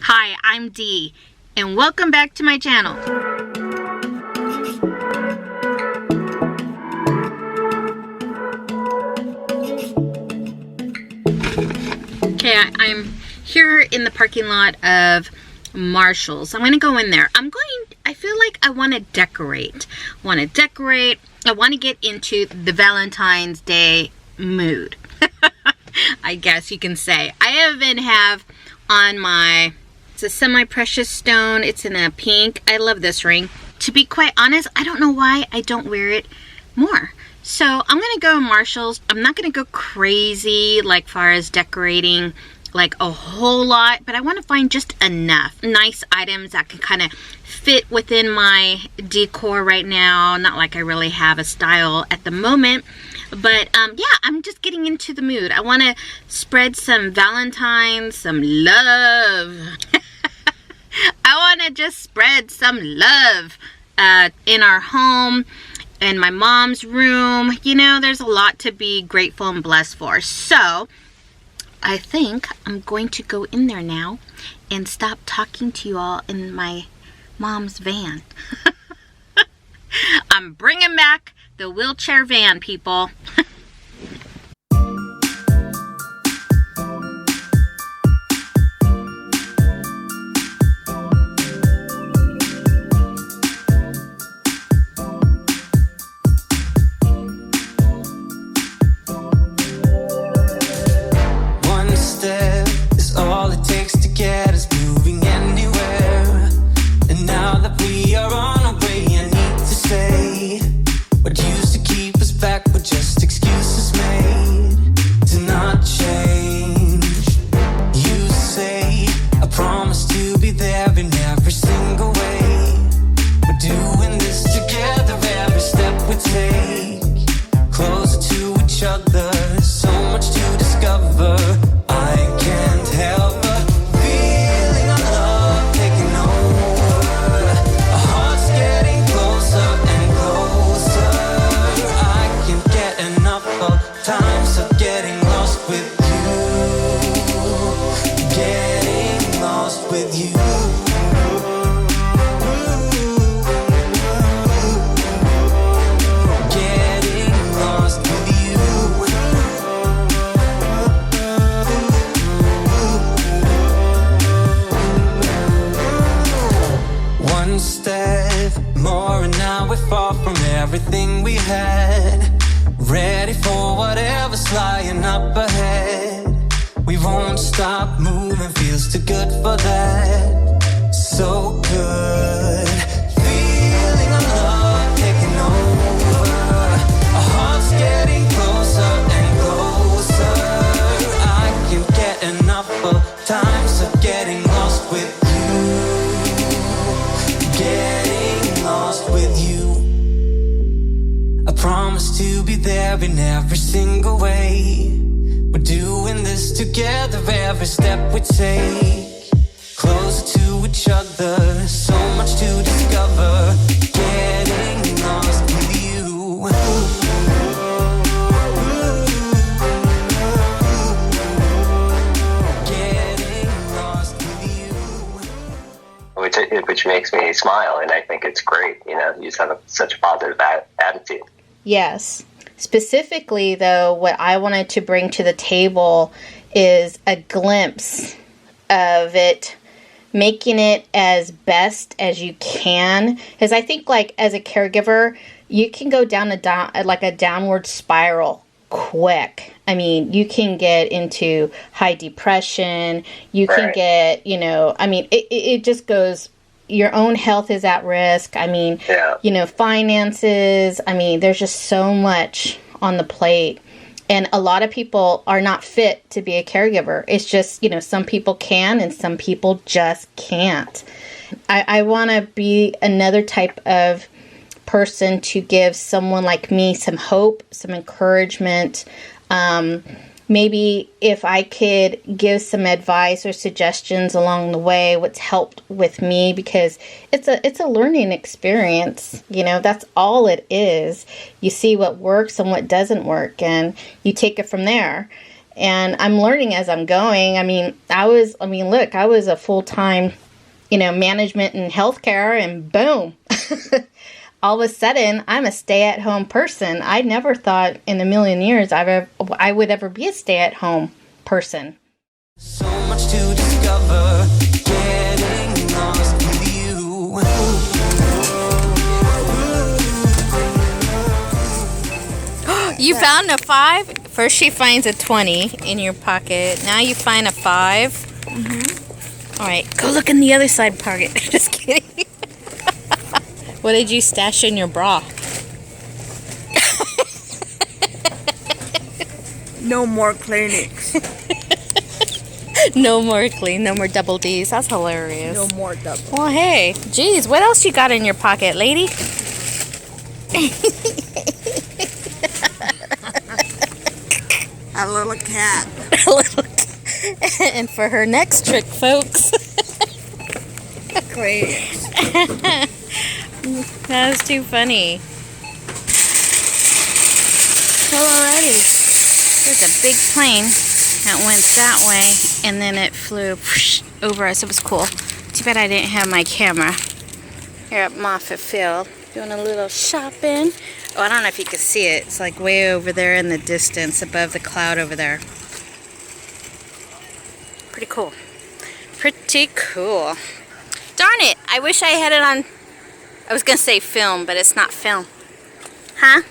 Hi, I'm Dee, and welcome back to my channel. Okay, I'm here in the parking lot of Marshall's. I'm gonna go in there. I feel like I want to decorate. I want to get into the Valentine's Day mood. I guess you can say. I even have on my, it's a semi-precious stone. It's in a pink. I love this ring. To be quite honest, I don't know why I don't wear it more. So I'm going to go to Marshall's. I'm not going to go crazy like far as decorating like a whole lot, but I want to find just enough nice items that can kind of fit within my decor right now. Not like I really have a style at the moment, but yeah, I'm just getting into the mood. I want to spread some Valentine, some love. I want to just spread some love in our home, in my mom's room. You know, there's a lot to be grateful and blessed for. So I think I'm going to go in there now and stop talking to you all in my mom's van. I'm bringing back the wheelchair van, people. Everything we had, ready for whatever's lying up ahead. We won't stop moving, feels too good for that. So good, feeling of love taking over. Our hearts getting closer and closer. I can't get enough of times of getting lost with you. Getting lost with you. I promise to be there in every single way. We're doing this together, every step we take. Closer to each other, so much to discover. Getting lost with you. Getting lost with you. Which makes me smile, and I think it's great. You know, you just have such a positive attitude. Yes. Specifically, though, what I wanted to bring to the table is a glimpse of it, making it as best as you can. Because I think, like, as a caregiver, you can go down a downward spiral quick. I mean, you can get into high depression. You can get, you know, I mean, it just goes. Your own health is at risk. I mean, you know, finances. I mean, there's just so much on the plate. And a lot of people are not fit to be a caregiver. It's just, you know, some people can and some people just can't. I want to be another type of person to give someone like me some hope, some encouragement. Maybe if I could give some advice or suggestions along the way, what's helped with me, because it's a learning experience. You know, that's all it is. You see what works and what doesn't work, and you take it from there. And I'm learning as I'm going. I mean, look, I was a full-time, management and healthcare, and boom. All of a sudden, I'm a stay-at-home person. I never thought in a million years I would ever be a stay-at-home person. So much to discover, getting lost with you. You found a 5? First she finds a 20 in your pocket. Now you find a 5. Mm-hmm. All right, go look in the other side pocket. Just kidding. What did you stash in your bra? No more clinics. No more double D's. That's hilarious. No more double. Well, hey, geez, what else you got in your pocket, lady? A little cat. And for her next trick, folks. Great. That was too funny. Well, alrighty. There's a big plane that went that way, and then it flew over us. It was cool. Too bad I didn't have my camera. Here at Moffett Field, doing a little shopping. Oh, I don't know if you can see it. It's like way over there in the distance, above the cloud over there. Pretty cool. Pretty cool. Darn it! I wish I had it on. I was gonna say film, but it's not film. Huh?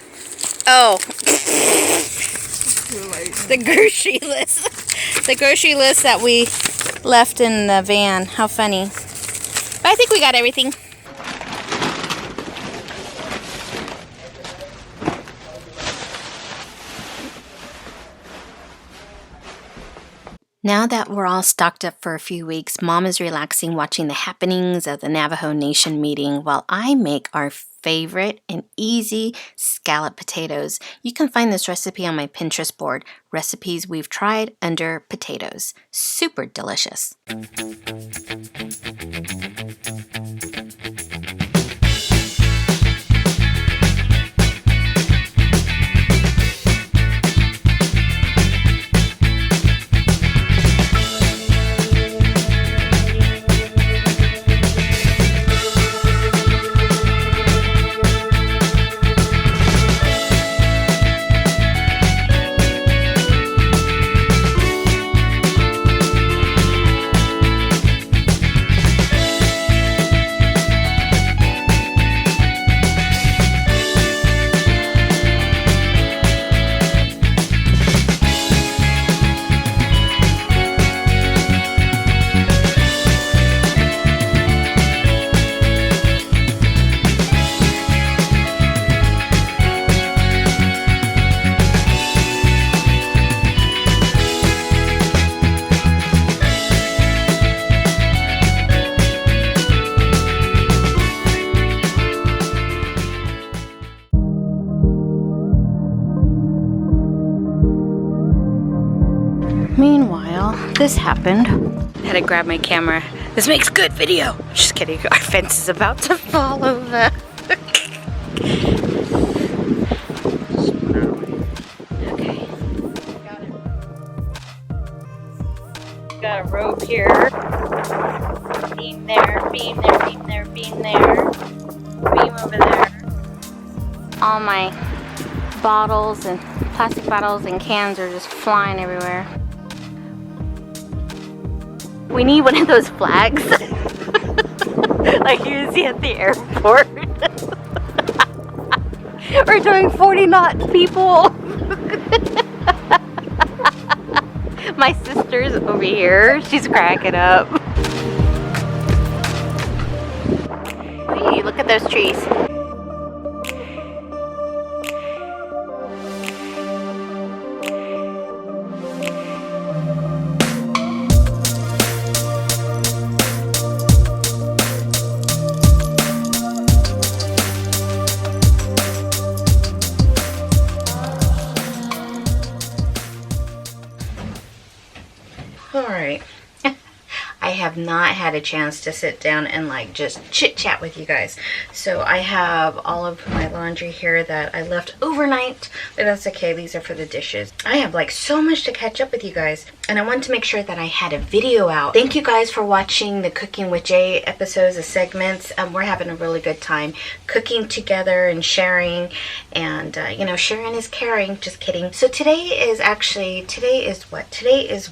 Oh. The grocery list. The grocery list that we left in the van. How funny. But I think we got everything. Now that we're all stocked up for a few weeks, Mom is relaxing watching the happenings of the Navajo Nation meeting while I make our favorite and easy scallop potatoes. You can find this recipe on my Pinterest board, Recipes We've Tried Under Potatoes. Super delicious. Meanwhile, this happened. I had to grab my camera. This makes good video. Just kidding. Our fence is about to fall over. Okay. Got a rope here. Beam there, beam there, beam there, beam there. Beam over there. All my bottles and plastic bottles and cans are just flying everywhere. We need one of those flags. Like you see at the airport. We're doing 40 knots, people. My sister's over here. She's cracking up. Hey, look at those trees. Alright, I have have not had a chance to sit down and like just chit chat with you guys. So I have all of my laundry here that I left overnight, but that's okay. These are for the dishes. I have like so much to catch up with you guys, and I wanted to make sure that I had a video out. Thank you guys for watching the Cooking with Jay episodes, the segments. We're having a really good time cooking together and sharing, and you know, sharing is caring. Just kidding. So today is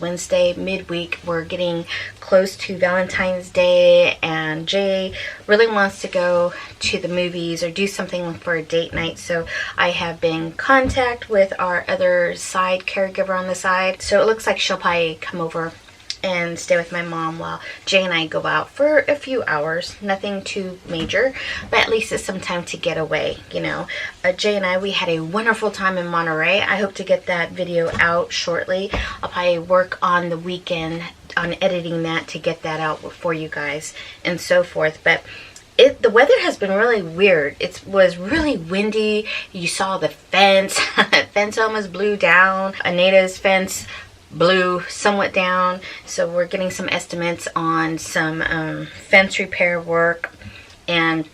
Wednesday, midweek. We're getting close to Valentine's Day, and Jay really wants to go to the movies or do something for a date night. So I have been in contact with our other side caregiver on the side. So it looks like she'll probably come over and stay with my mom while Jay and I go out for a few hours. Nothing too major, but at least it's some time to get away, you know. Jay and I, we had a wonderful time in Monterey. I hope to get that video out shortly. I'll probably work on the weekend on editing that to get that out for you guys and so forth. But the weather has been really weird. It was really windy. You saw the fence. Fence almost blew down. Anita's fence blew somewhat down. So we're getting some estimates on some fence repair work and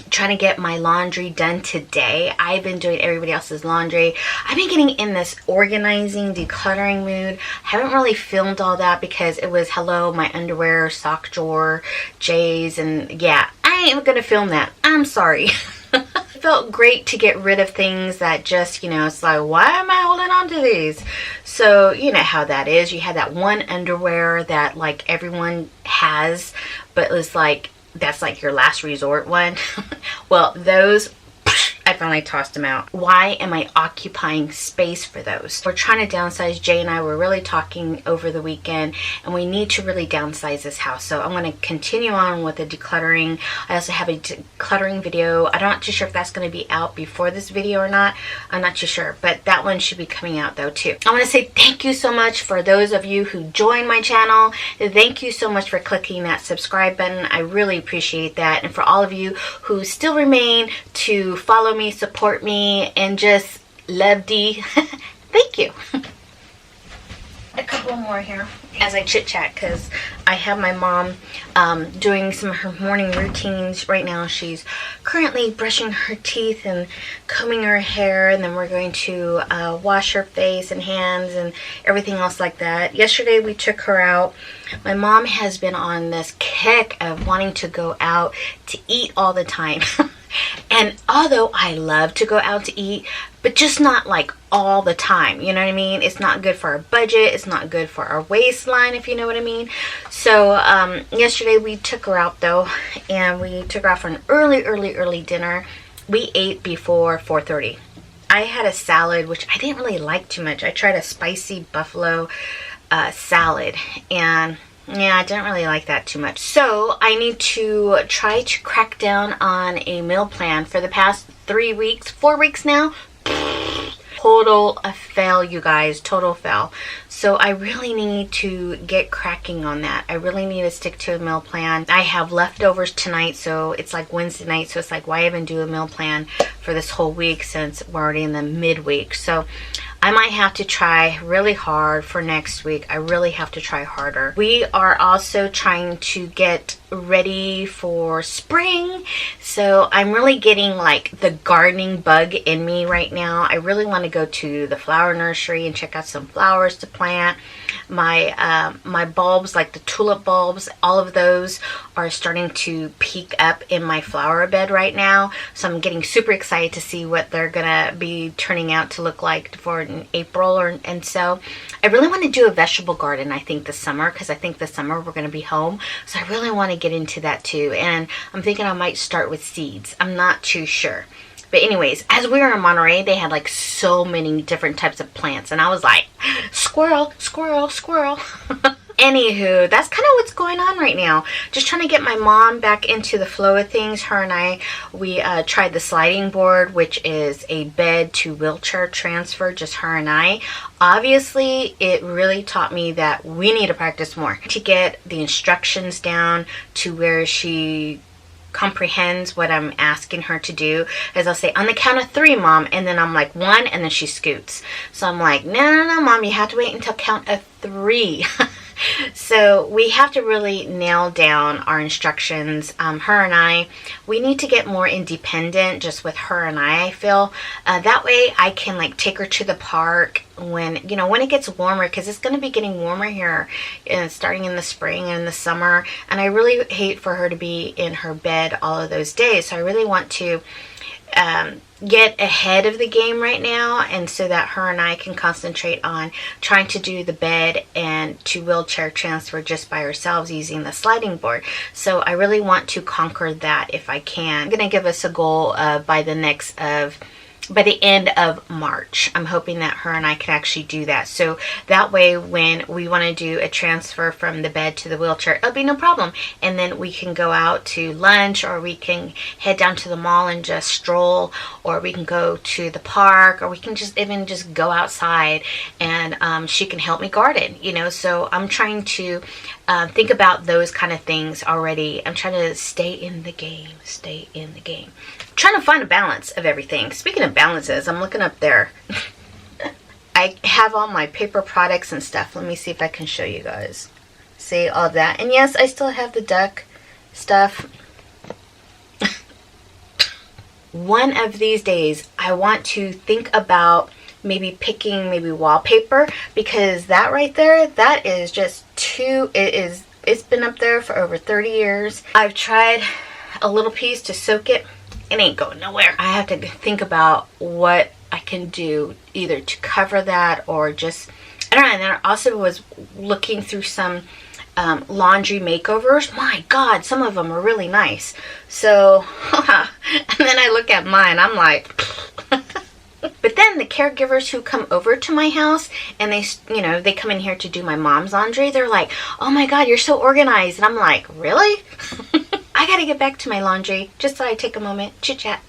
trying to get my laundry done today. I've been doing everybody else's laundry. I've been getting in this organizing, decluttering mood. I haven't really filmed all that because it was hello, my underwear, sock drawer, Jay's, and yeah, I ain't even gonna film that. I'm sorry. It felt great to get rid of things that just, you know, it's like, why am I holding on to these? So you know how that is. You had that one underwear that like everyone has, but it's like, that's like your last resort one. Well, those, I finally tossed them out. Why am I occupying space for those? We're trying to downsize. Jay and I were really talking over the weekend, and we need to really downsize this house. So I'm going to continue on with the decluttering. I also have a decluttering video. I'm not too sure if that's going to be out before this video or not. I'm not too sure, but that one should be coming out though too. I want to say thank you so much for those of you who joined my channel. Thank you so much for clicking that subscribe button. I really appreciate that. And for all of you who still remain to follow me, support me, and just love Dee, thank you. A couple more here as I chit chat, because I have my mom doing some of her morning routines right now. She's currently brushing her teeth and combing her hair, and then we're going to wash her face and hands and everything else like that. Yesterday we took her out. My mom has been on this kick of wanting to go out to eat all the time. And although I love to go out to eat, but just not like all the time, you know what I mean? It's not good for our budget. It's not good for our waistline, if you know what I mean. So yesterday we took her out though, and we took her out for an early dinner. We ate before 4:30. I had a salad, which I didn't really like too much. I tried a spicy buffalo salad, and yeah, I didn't really like that too much. So I need to try to crack down on a meal plan. For the past 4 weeks now, total fail, you guys, total fail. So I really need to get cracking on that. I really need to stick to a meal plan. I have leftovers tonight, so it's like Wednesday night, so it's like, why even do a meal plan for this whole week since we're already in the midweek? So I might have to try really hard for next week. I really have to try harder. We are also trying to get ready for spring. So I'm really getting like the gardening bug in me right now. I really want to go to the flower nursery and check out some flowers to plant. My bulbs, like the tulip bulbs, all of those are starting to peak up in my flower bed right now. So I'm getting super excited to see what they're gonna be turning out to look like for in April. And so I really want to do a vegetable garden, I think, this summer, because I think this summer we're going to be home. So I really want to get into that too. And I'm thinking I might start with seeds. I'm not too sure. But anyways, as we were in Monterey, they had like so many different types of plants. And I was like, squirrel, squirrel, squirrel. Anywho, that's kind of what's going on right now. Just trying to get my mom back into the flow of things. Her and I, we tried the sliding board, which is a bed to wheelchair transfer, just her and I. Obviously, it really taught me that we need to practice more to get the instructions down to where she comprehends what I'm asking her to do. As I'll say, on the count of 3, Mom, and then I'm like 1, and then she scoots. So I'm like, no, Mom, you have to wait until count of 3. So we have to really nail down our instructions. Her and I, we need to get more independent just with her and I feel. That way I can like take her to the park when, you know, when it gets warmer, because it's going to be getting warmer here starting in the spring and the summer. And I really hate for her to be in her bed all of those days. So I really want to get ahead of the game right now, and so that her and I can concentrate on trying to do the bed and to wheelchair transfer just by ourselves using the sliding board. So I really want to conquer that if I can. I'm going to give us a goal by the end of March. I'm hoping that her and I can actually do that. So that way when we want to do a transfer from the bed to the wheelchair, it'll be no problem. And then we can go out to lunch, or we can head down to the mall and just stroll, or we can go to the park, or we can just even just go outside and she can help me garden, you know. So I'm trying to think about those kind of things already. I'm trying to stay in the game. Trying to find a balance of everything. Speaking of balances, I'm looking up there. I have all my paper products and stuff. Let me see if I can show you guys. See all that. And yes, I still have the duck stuff. One of these days, I want to think about maybe picking wallpaper, because that right there, that is just it's been up there for over 30 years. I've tried a little piece to soak it. It ain't going nowhere. I have to think about what I can do either to cover that or just, I don't know. And then I also was looking through some laundry makeovers. My God, some of them are really nice. So, and then I look at mine, I'm like, but then the caregivers who come over to my house and they come in here to do my mom's laundry, they're like, oh my God, you're so organized. And I'm like, really? I gotta get back to my laundry. Just thought I'd take a moment, chit chat.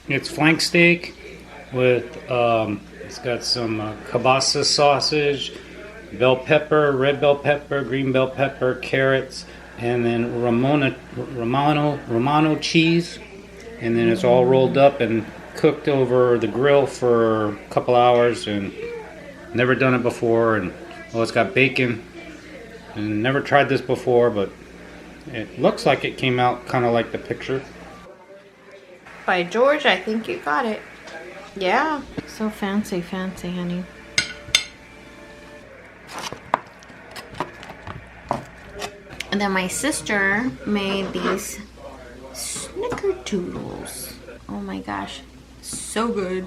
It's flank steak with, it's got some kielbasa sausage, bell pepper, red bell pepper, green bell pepper, carrots, and then Romano cheese. And then it's all rolled up and cooked over the grill for a couple hours, and never done it before. And it's got bacon, and never tried this before, but it looks like it came out kind of like the picture. By George, I think you got it. Yeah. So fancy, honey. And then my sister made these snickerdoodles. Oh my gosh. So good.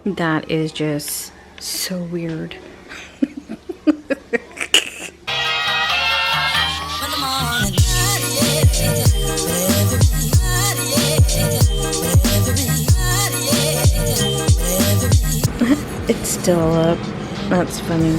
That is just so weird. It's still up. That's funny.